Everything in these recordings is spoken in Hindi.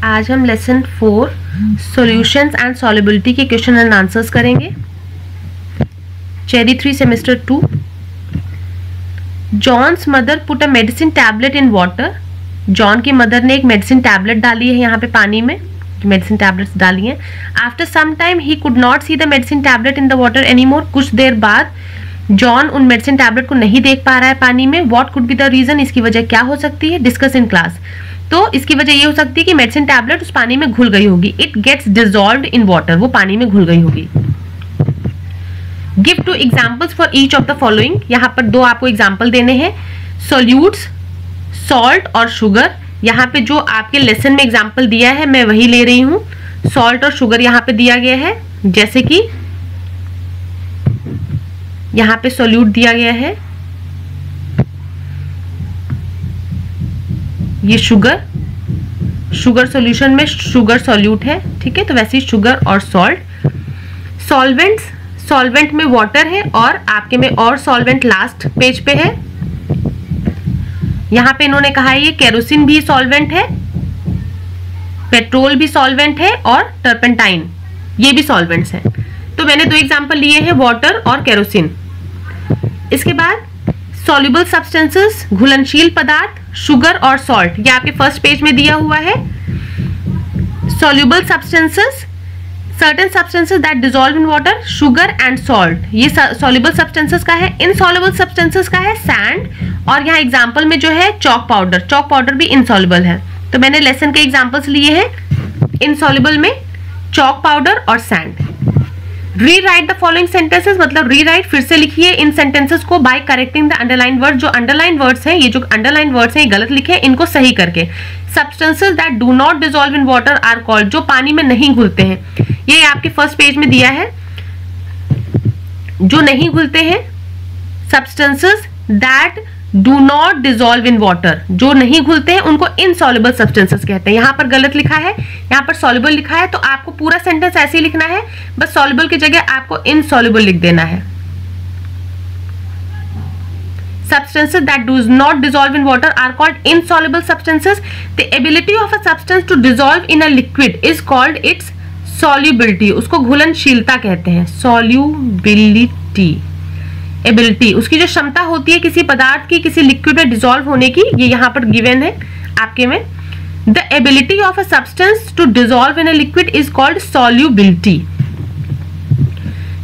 आज हम लेसन 4 सॉल्यूशंस एंड सॉल्युबिलिटी के क्वेश्चन एंड आंसर्स करेंगे। Cherry 3 semester 2। John's mother put a medicine tablet in water. John की मदर ने एक मेडिसिन टैबलेट डाली है यहाँ पे पानी में, मेडिसिन टैबलेट्स डाली हैं। After some time he could not see the medicine tablet in the water anymore. कुछ देर बाद जॉन उन मेडिसिन टैबलेट को नहीं देख पा रहा है पानी में। What could be the reason, इसकी वजह क्या हो सकती है? Discuss in class. तो इसकी वजह ये हो सकती है कि मेडिसिन टैबलेट उस पानी में घुल गई होगी। It gets dissolved in water, वो पानी में घुल गई होगी। Give 2 examples for each of the following. यहाँ पर 2 आपको एग्जांपल देने हैं, सॉल्यूट्स, सॉल्ट और शुगर। यहाँ पे जो आपके लेसन में एग्जांपल दिया है मैं वही ले रही हूँ। सॉल्ट और शुगर यहाँ पे दिया गया है, जैसे कि यहाँ पे सॉल्यूट दिया गया है, ये शुगर सॉल्यूशन में शुगर सॉल्यूट है, ठीक है। तो वैसे ही शुगर और सॉल्ट। सॉल्वेंट्स, सॉल्वेंट में वाटर है और आपके में और सॉल्वेंट लास्ट पेज पे है। यहां पे इन्होंने कहा है ये केरोसिन भी सॉल्वेंट है, पेट्रोल भी सॉल्वेंट है और टर्पेंटाइन ये भी सॉल्वेंट्स हैं। तो मैंने 2 एग्जांपल लिए हैं, वाटर और केरोसिन। इसके बाद सॉल्युबल सब्सटेंसेस, घुलनशील पदार्थ, शुगर और सॉल्ट, ये आपके फर्स्ट पेज में दिया हुआ है। Soluble substances, certain substances that dissolve in water, sugar and salt, ये सॉल्युबल सब्सटेंसेस का है। इनसॉल्युबल सब्सटेंसेस का है सैंड, और यहाँ एग्जांपल में जो है चॉक पाउडर, चॉक पाउडर भी इनसॉल्युबल है। तो मैंने लेसन के एग्जांपल्स लिए हैं, इनसॉल्युबल में चॉक पाउडर और sand. Rewrite the following sentences, मतलब रीराइट, फिर से लिखिए इन सेंटेंसेस को by correcting the underline word. जो अंडरलाइन वर्ड्स हैं, ये जो अंडरलाइन वर्ड्स हैं ये गलत लिखे, इनको सही करके। Substances that do not dissolve in water are called, जो पानी में नहीं घुलते हैं, ये आपके फर्स्ट पेज में दिया है। जो नहीं घुलते हैं, substances that do not dissolve in water, जो नहीं घुलते हैं उनको इनसॉल्युबल सब्सटेंसेस कहते हैं। यहां पर गलत लिखा है, यहां पर सॉल्युबल लिखा है, तो आपको पूरा सेंटेंस ऐसे ही लिखना है, बस सॉल्युबल की जगह आपको इनसॉल्युबल लिख देना है। Substances that do not dissolve in water are called insoluble substances. The ability of a substance to dissolve in a liquid is called its solubility. उसको घुलनशीलता कहते हैं, solubility, एबिलिटी, उसकी जो क्षमता होती है किसी पदार्थ की किसी लिक्विड में डिसॉल्व होने की, ये यहाँ पर गिवन है आपके में। The ability of a substance to dissolve in a liquid is called solubility.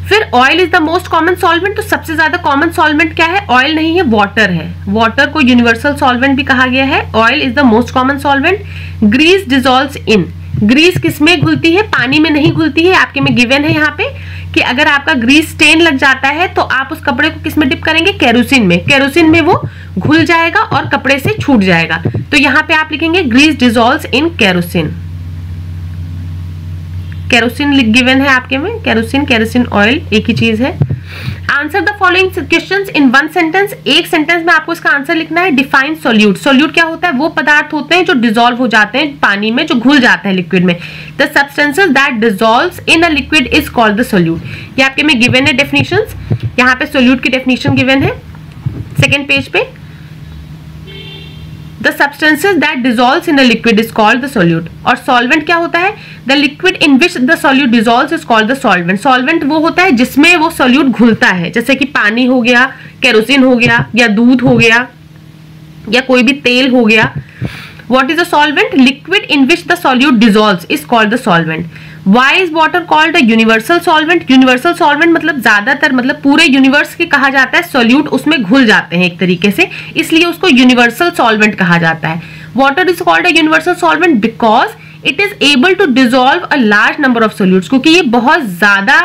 फिर oil is the most common solvent, तो सबसे ज्यादा कॉमन सॉल्वेंट क्या है? ऑयल नहीं है, वाटर है। वाटर को यूनिवर्सल सॉल्वेंट भी कहा गया है। Oil is the most common solvent. Grease dissolves in, grease किसमें घुलती है? पानी में नहीं घुलती है। आपके में गिवन है यहाँ पे कि अगर आपका ग्रीस स्टेन लग जाता है तो आप उस कपड़े को किसमें डिप करेंगे? केरोसिन में। केरोसिन में वो घुल जाएगा और कपड़े से छूट जाएगा। तो यहाँ पे आप लिखेंगे ग्रीस डिसॉल्व्स इन केरोसिन। केरोसिन गिवन है आपके में, केरोसिन, केरोसिन ऑयल एक ही चीज है। Answer the following questions in 1 sentence, एक सेंटेंस में आपको इसका आंसर लिखना है। डिफाइन सॉल्यूट, सॉल्यूट क्या होता है? वो पदार्थ होते हैं जो डिसॉल्व हो जाते हैं पानी में, जो घुल जाते हैं लिक्विड में। The substances that dissolves in a liquid is called the solute. ये आपके में गिवन है डेफिनेशंस, यहाँ पे सॉल्यूट की डेफिनेशन गिवन है सेकेंड पेज पे। The substances that dissolves in a liquid is called the solute. और solvent क्या होता है? The liquid in which the solute dissolves is called the solvent. Solvent वो होता है जिसमें वो solute घुलता है, जैसे कि पानी हो गया, केरोसिन हो गया, या दूध हो गया, या कोई भी तेल हो गया। What is a solvent? Liquid in which the solute dissolves is called the solvent. Why is water called a universal solvent? Universal solvent मतलब ज्यादातर, मतलब पूरे यूनिवर्स के कहा जाता है, solute उसमें घुल जाते हैं एक तरीके से, इसलिए उसको universal solvent कहा जाता है। Water is called a universal solvent because it is able to dissolve a large number of solutes, क्योंकि ये बहुत ज्यादा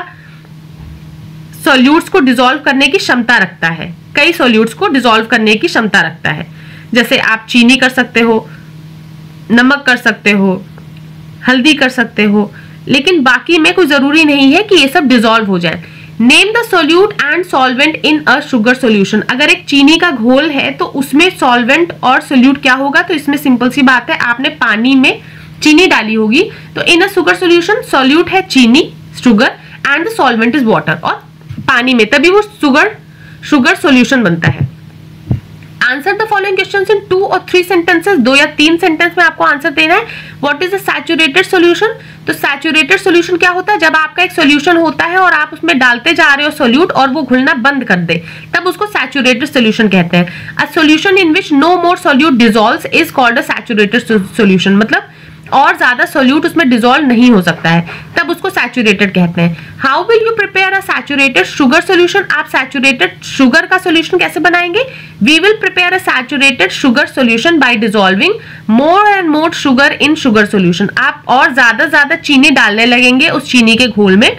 solutes को dissolve करने की क्षमता रखता है, कई solutes को dissolve करने की क्षमता रखता है। जैसे आप चीनी कर सकते हो, नमक कर सकते हो, हल्दी कर सकते हो, लेकिन बाकी में कोई जरूरी नहीं है कि ये सब डिसॉल्व हो जाए। Name the solute and solvent in a sugar solution. अगर एक चीनी का घोल है तो उसमें सॉल्वेंट और सोल्यूट क्या होगा? तो इसमें सिंपल सी बात है, आपने पानी में चीनी डाली होगी, तो इन अ शुगर सॉल्यूशन सोल्यूट है चीनी, sugar, and the solvent is water, और पानी में तभी वो शुगर सॉल्यूशन बनता है। Answer the following questions in 2 और 3 सेंटेंसेस, 2 या 3 सेंटेंस में आपको आंसर देना है। What is a saturated solution? तो सैचुरेटेड सॉल्यूशन क्या होता है? जब आपका एक सॉल्यूशन होता है और आप उसमें डालते जा रहे हो सॉल्यूट और वो घुलना बंद कर दे, तब उसको सैचुरेटेड सॉल्यूशन कहते हैं। A solution in which no more solute dissolves is called a saturated solution, मतलब और ज्यादा सॉल्यूट उसमें डिसॉल्व नहीं हो सकता है, तब उसको सैचुरेटेड कहते हैं। How will you prepare a saturated sugar solution? आप सैचुरेटेड शुगर का सॉल्यूशन कैसे बनाएंगे? We will prepare a saturated sugar solution by dissolving more and more sugar in sugar solution. आप और ज्यादा चीनी डालने लगेंगे उस चीनी के घोल में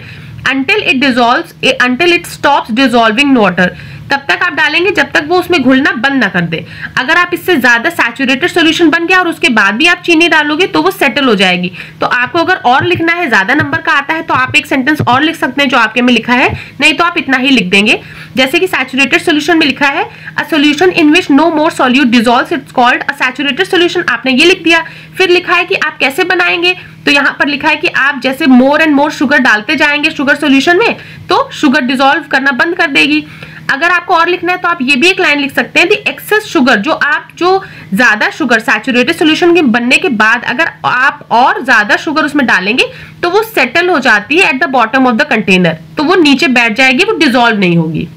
until it stops dissolving water, तब तक आप डालेंगे जब तक वो उसमें घुलना बंद ना कर दे। अगर आप इससे ज्यादा सैचुरेटेड सॉल्यूशन बन गया और उसके बाद भी आप चीनी डालोगे तो वो सेटल हो जाएगी। तो आपको अगर और लिखना है, ज्यादा नंबर का आता है, तो आप एक सेंटेंस और लिख सकते हैं जो आपके में लिखा है, नहीं तो आप इतना ही लिख देंगे। जैसे कि सैचुरेटेड सॉल्यूशन में लिखा है a solution in which no more solute dissolves it's called a saturated solution, आपने ये लिख दिया। फिर लिखा है कि आप कैसे बनाएंगे, तो यहाँ पर लिखा है कि आप जैसे मोर एंड मोर शुगर डालते जाएंगे शुगर सॉल्यूशन में तो शुगर डिसॉल्व करना बंद कर देगी। अगर आपको और लिखना है तो आप ये भी एक लाइन लिख सकते हैं, द एक्सेस शुगर, जो ज्यादा शुगर सैचुरेटेड सॉल्यूशन के बनने के बाद अगर आप और ज्यादा शुगर उसमें डालेंगे तो वो सेटल हो जाती है at the bottom of the container, तो वो नीचे बैठ जाएगी, वो डिसॉल्व नहीं होगी।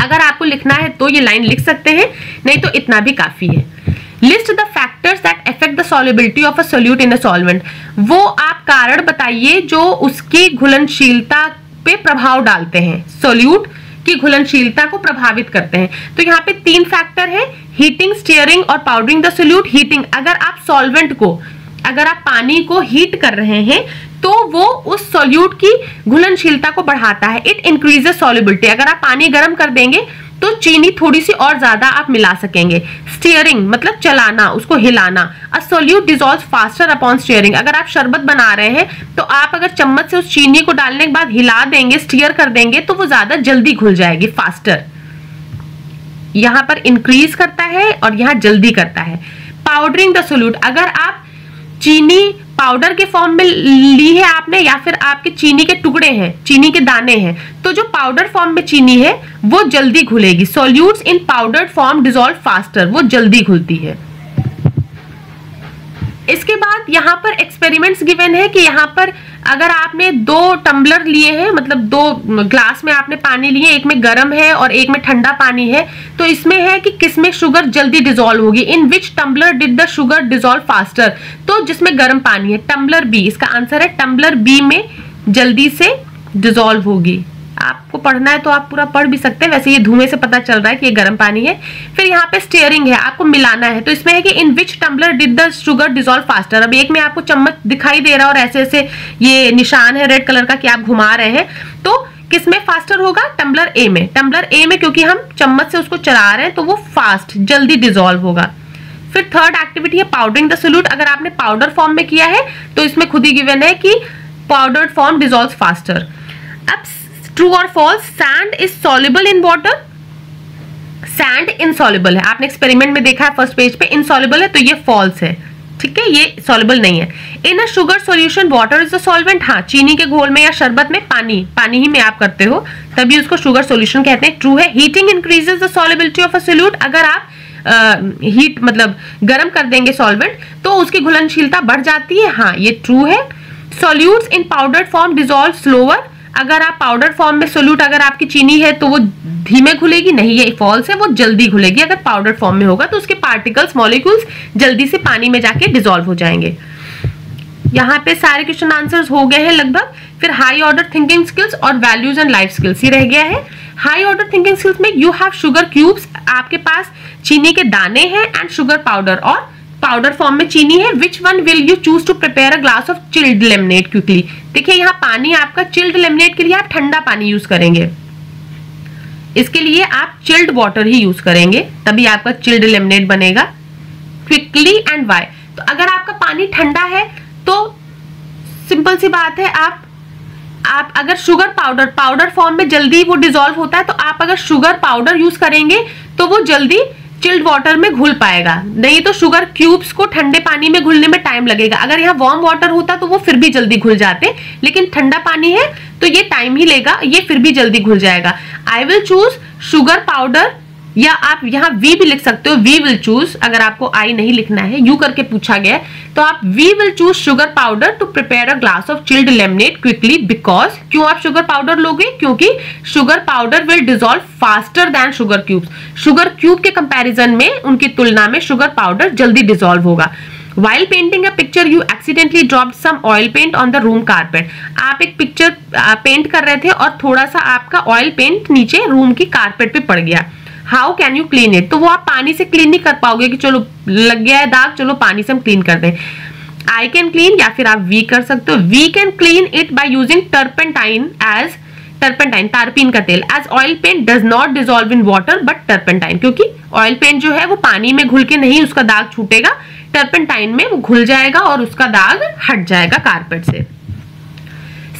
अगर आपको लिखना है तो ये लाइन लिख सकते हैं, नहीं तो इतना भी काफी है। List the factors that affect the solubility of a solute in a solvent, वो आप कारण बताइए जो उसकी घुलनशीलता पे प्रभाव डालते हैं, सोल्यूट की घुलनशीलता को प्रभावित करते हैं। तो यहाँ पे 3 फैक्टर है, हीटिंग, स्टीयरिंग और पाउडरिंग द सोल्यूट। हीटिंग, अगर आप सॉल्वेंट को, अगर आप पानी को हीट कर रहे हैं तो वो उस सॉल्यूट की घुलनशीलता को बढ़ाता है, इट इंक्रीजेस सॉल्युबिलिटी। अगर आप पानी गर्म कर देंगे तो चीनी थोड़ी सी और ज्यादा आप मिला सकेंगे। स्टीयरिंग मतलब चलाना, उसको हिलाना। A solute dissolves faster upon stirring, अगर आप शरबत बना रहे हैं तो आप अगर चम्मच से उस चीनी को डालने के बाद हिला देंगे, स्टीयर कर देंगे, तो वो ज्यादा जल्दी घुल जाएगी, फास्टर। यहां पर इंक्रीज करता है और यहां जल्दी करता है। पाउडरिंग द सोल्यूट, अगर आप चीनी पाउडर के फॉर्म में ली है आपने, या फिर आपके चीनी के टुकड़े हैं, चीनी के दाने हैं, तो जो पाउडर फॉर्म में चीनी है वो जल्दी घुलेगी। सॉल्यूट्स इन पाउडर्ड फॉर्म डिसॉल्व फास्टर, वो जल्दी घुलती है। इसके बाद यहाँ पर एक्सपेरिमेंट्स गिवन है कि यहाँ पर अगर आपने 2 टम्बलर लिए हैं, मतलब 2 ग्लास में आपने पानी लिए, एक में गर्म है और एक में ठंडा पानी है, तो इसमें है कि किसमें शुगर जल्दी डिसॉल्व होगी, in which tumbler did the sugar dissolve faster, तो जिसमें गर्म पानी है, टम्बलर बी, इसका आंसर है टम्बलर बी में जल्दी से डिसॉल्व होगी। आपको पढ़ना है तो आप पूरा पढ़ भी सकते हैं, वैसे ये धुएं से पता चल रहा है कि ये गर्म पानी है। फिर यहाँ पे स्टीयरिंग है, आपको मिलाना है, तो इसमें है कि in which tumbler did the sugar dissolve faster. अब एक में आपको चम्मच दिखाई दे रहा है और ऐसे ऐसे ये निशान है रेड कलर का कि आप घुमा रहे हैं, तो किसमें फास्टर होगा? टम्बलर ए में। टम्बलर ए में क्योंकि हम चम्मच से उसको चला रहे हैं तो वो फास्ट, जल्दी डिसॉल्व होगा। फिर थर्ड एक्टिविटी है पाउडरिंग द सोल्यूट, अगर आपने पाउडर फॉर्म में किया है तो इसमें खुद ही गिवन है कि पाउडर्ड फॉर्म डिसॉल्व फास्टर। अब ट्रू और false, sand is soluble in water, sand insoluble है, आपने एक्सपेरिमेंट में देखा है फर्स्ट पेज पे, इनसॉल्युबल है, तो ये फॉल्स है, ठीक है, ये सॉल्युबल नहीं है। In a sugar solution water is the solvent, हाँ, चीनी के घोल में या शरबत में पानी ही में आप करते हो तभी उसको शुगर सॉल्यूशन कहते हैं, ट्रू है। Heating increases the solubility of a solute, अगर आप हीट मतलब गर्म कर देंगे सॉल्वेंट तो उसकी घुलनशीलता बढ़ जाती है, हाँ, ये ट्रू है। सॉल्यूट्स इन पाउडर्ड फॉर्म डिसॉल्व स्लोअर, अगर आप पाउडर फॉर्म में सोल्यूट, अगर आपकी चीनी है तो वो धीमे घुलेगी, नहीं, ये फॉल्स है, वो जल्दी घुलेगी। अगर पाउडर फॉर्म में होगा तो उसके पार्टिकल्स, मॉलिक्यूल्स जल्दी से पानी में जाके डिसॉल्व हो जाएंगे। यहाँ पे सारे क्वेश्चन आंसर्स हो गए हैं लगभग। फिर हाई ऑर्डर थिंकिंग स्किल्स और वैल्यूज एंड लाइफ स्किल्स ये रह गया है। हाई ऑर्डर थिंकिंग स्किल्स में यू हैव शुगर क्यूब्स, आपके पास चीनी के दाने हैं, एंड शुगर पाउडर, और पाउडर फॉर्म में चीनी है। Which one will you choose to prepare a glass of chilled lemonade quickly, देखिए यहाँ पानी आपका चिल्ड लेमनेड के लिए आप ठंडा पानी यूज करेंगे, इसके लिए आप चिल्ड वाटर ही यूज करेंगे, तभी आपका चिल्ड लेमनेड बनेगा। क्विकली एंड वाई, तो अगर आपका पानी ठंडा है तो सिंपल सी बात है, आप अगर शुगर पाउडर फॉर्म में जल्दी वो डिसॉल्व होता है, तो आप अगर शुगर पाउडर यूज करेंगे तो वो जल्दी चिल्ड वाटर में घुल पाएगा, नहीं तो शुगर क्यूब्स को ठंडे पानी में घुलने में टाइम लगेगा। अगर यहाँ वार्म वाटर होता तो वो फिर भी जल्दी घुल जाते, लेकिन ठंडा पानी है तो ये टाइम ही लेगा, ये फिर भी जल्दी घुल जाएगा। I will choose sugar powder या आप यहाँ वी भी लिख सकते हो, वी विल चूज, अगर आपको आई नहीं लिखना है, यू करके पूछा गया है तो आप we will choose sugar powder to prepare a glass of chilled lemonade quickly because, क्यों आप शुगर पाउडर लोगे, क्योंकि sugar powder will dissolve faster than sugar cubes. Sugar cube के कंपैरिजन में, उनकी तुलना में शुगर पाउडर जल्दी डिसॉल्व होगा। While painting a picture, you accidentally dropped some oil paint on the room carpet. आप एक पिक्चर पेंट कर रहे थे और थोड़ा सा आपका ऑयल पेंट नीचे रूम की कारपेट पे पड़ गया। How can you clean it? तो वो आप पानी से क्लीन नहीं कर पाओगे कि चलो लग गया है दाग, चलो पानी से हम क्लीन कर दें। आई कैन क्लीन, या फिर आप वी कर सकते हो। We can clean it by using turpentine as, turpentine तारपीन का तेल, as oil paint does not dissolve in water but turpentine, क्योंकि ऑयल पेंट जो है वो पानी में घुल के नहीं उसका दाग छूटेगा, टर्पेंटाइन में वो घुल जाएगा और उसका दाग हट जाएगा कारपेट से।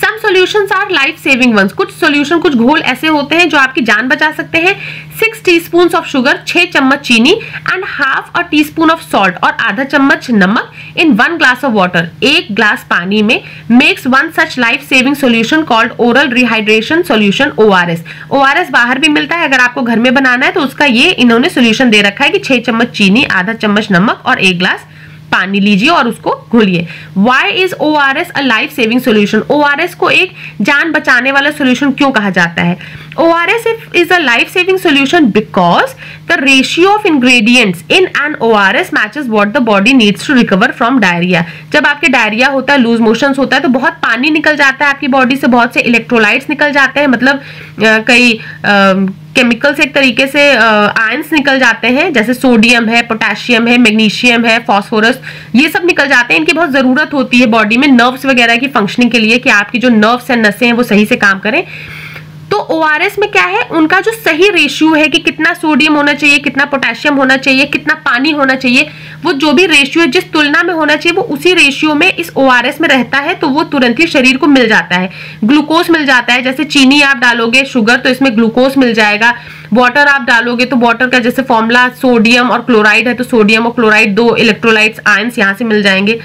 Some solutions are life saving ones. कुछ सोल्यूशन, कुछ घोल ऐसे होते हैं जो आपकी जान बचा सकते हैं। 6 टीस्पून ऑफ शुगर, 6 चम्मच चीनी and half a teaspoon of salt, और आधा चम्मच नमक इन 1 ग्लास ऑफ वाटर, 1 ग्लास पानी में, makes one such life saving solution called oral rehydration solution, ORS। ORS बाहर भी मिलता है, अगर आपको घर में बनाना है तो उसका ये इन्होंने सोल्यूशन दे रखा है कि 6 चम्मच चीनी, आधा चम्मच नमक और 1 ग्लास पानी लीजिए और उसको घोलिए। Why is ORS a life saving solution? ORS को एक जान बचाने वाला सोल्यूशन क्यों कहा जाता है? ORS is a life saving solution because the ratio of ingredients in an ORS matches what the body needs to recover from diarrhea. जब आपके डायरिया होता है, लूज मोशंस होता है, तो बहुत पानी निकल जाता है आपकी बॉडी से, बहुत से इलेक्ट्रोलाइट्स निकल जाते हैं, मतलब कई केमिकल्स, एक तरीके से आयंस निकल जाते हैं, जैसे सोडियम है, पोटेशियम है, मैग्नीशियम है, फास्फोरस, ये सब निकल जाते हैं। इनकी बहुत जरूरत होती है बॉडी में नर्व्स वगैरह की फंक्शनिंग के लिए, कि आपकी जो नर्व्स एंड नसें हैं वो सही से काम करें। तो ORS में क्या है, उनका जो सही रेशियो है कि कितना सोडियम होना चाहिए, कितना पोटेशियम होना चाहिए, कितना पानी होना चाहिए, वो जो भी रेशियो है जिस तुलना में होना चाहिए वो उसी रेशियो में इस ORS में रहता है, तो वो तुरंत ही शरीर को मिल जाता है। ग्लूकोज मिल जाता है, जैसे चीनी आप डालोगे शुगर तो इसमें ग्लूकोज मिल जाएगा। वाटर आप डालोगे तो वाटर का जैसे फॉर्मूला सोडियम और क्लोराइड है, तो सोडियम और क्लोराइड 2 इलेक्ट्रोलाइट्स आयंस यहाँ से मिल जाएंगे।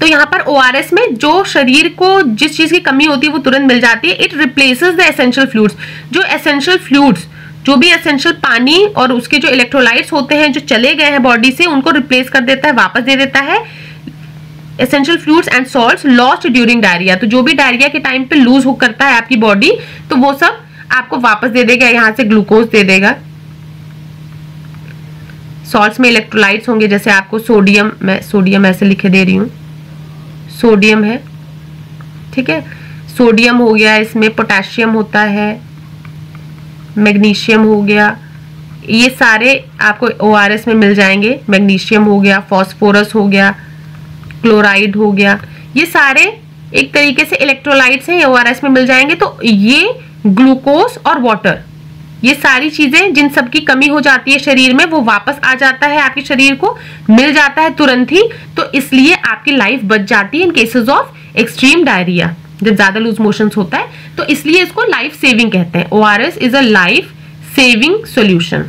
तो यहाँ पर ORS में जो शरीर को जिस चीज की कमी होती है वो तुरंत मिल जाती है। It replaces the essential fluids, जो एसेंशियल फ्लूइड्स, जो भी एसेंशियल पानी और उसके जो इलेक्ट्रोलाइट्स होते हैं जो चले गए हैं बॉडी से, उनको रिप्लेस कर देता है, वापस दे देता है। Essential fluids and salts lost during diarrhoea, तो जो भी डायरिया के टाइम पे लूज हो करता है आपकी बॉडी, तो वो सब आपको वापस दे देगा, यहाँ से ग्लूकोज दे देगा। सॉल्ट्स में इलेक्ट्रोलाइट्स होंगे, जैसे आपको सोडियम, मैं सोडियम ऐसे लिखे दे रही हूँ, सोडियम है, ठीक है, सोडियम हो गया, इसमें पोटेशियम होता है, मैग्नीशियम हो गया, ये सारे आपको ORS में मिल जाएंगे। मैग्नीशियम हो गया, फास्फोरस हो गया, क्लोराइड हो गया, ये सारे एक तरीके से इलेक्ट्रोलाइट्स हैं, ORS में मिल जाएंगे। तो ये ग्लूकोज और वाटर, ये सारी चीजें जिन सब की कमी हो जाती है शरीर में, वो वापस आ जाता है, आपके शरीर को मिल जाता है तुरंत ही, तो इसलिए आपकी लाइफ बच जाती है इन केसेस ऑफ एक्सट्रीम डायरिया, जब ज्यादा लूज मोशंस होता है, तो इसलिए इसको लाइफ सेविंग कहते हैं। ORS is a life saving solution.